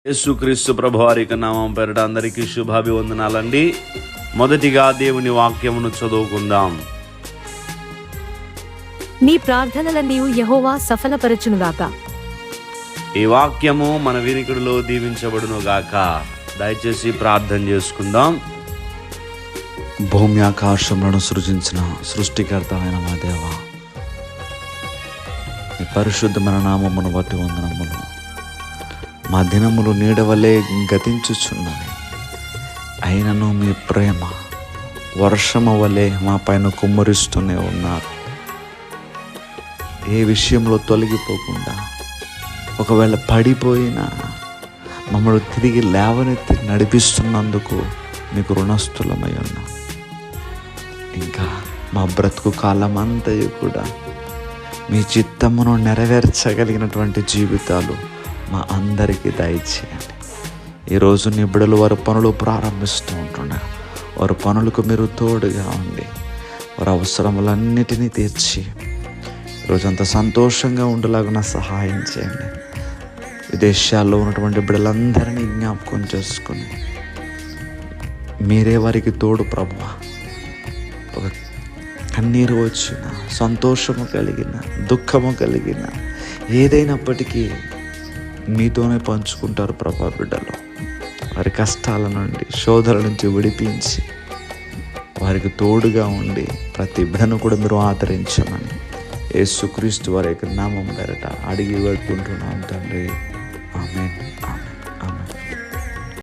యేసుక్రీస్తు ప్రభువారి నామం పేరిట అందరికీ శుభాభివందనాలండి. మొదటిగా దేవుని వాక్యమును చదువుకుందాం. నీ ప్రార్థనలన్నీ యెహోవా సఫలపరచునుగాక. ఈ వాక్యము మన వినికిడిలో దీవించబడునుగాక. దయచేసి ప్రార్థన చేసుకుందాం. భూమి ఆకాశములను సృజించిన సృష్టికర్త అయిన మా దేవ, ఈ పరిశుద్ధమైన నామమును బట్టి వందనములు. మా దినములు నీడవలే గతించుచున్నవి, అయినను మీ ప్రేమ వర్షము వలె మా పైన కుమ్మరిస్తూనే ఉన్నారు. ఏ విషయంలో తొలగిపోకుండా, ఒకవేళ పడిపోయినా మమ్మల్ని తిరిగి లేవనెత్తి నడిపిస్తున్నందుకు మీకు రుణస్థులమై ఉన్నాం. ఇంకా మా బ్రతుకు కాలమంతయు కూడా మీ చిత్తమును నెరవేర్చగలిగినటువంటి జీవితాలు మా అందరికీ దయచేయండి. ఈరోజు నీ బిడ్డలు వారి పనులు ప్రారంభిస్తూ ఉంటుండగా వారి పనులకు మీరు తోడుగా ఉండి వారి అవసరములన్నిటినీ తీర్చి ఈరోజంతా సంతోషంగా ఉండేలాగా సహాయం చేయండి. విదేశాల్లో ఉన్నటువంటి బిడ్డలందరినీ జ్ఞాపకం చేసుకుని మీరే వారికి తోడు ప్రభువా. ఒక కన్నీరు వచ్చిన, సంతోషము కలిగిన, దుఃఖము కలిగిన, ఏదైనప్పటికీ మీతోనే పంచుకుంటారు ప్రభా. బిడ్డలు వారి కష్టాల నుండి, శోధల నుంచి విడిపించి వారికి తోడుగా ఉండి ప్రతి బిడ్డను కూడా మీరు ఆదరించమని యేసుక్రీస్తు వారి యొక్క నామం పేరట అడిగి వేడుకుంటున్నాం తండ్రి. ఆమేన్.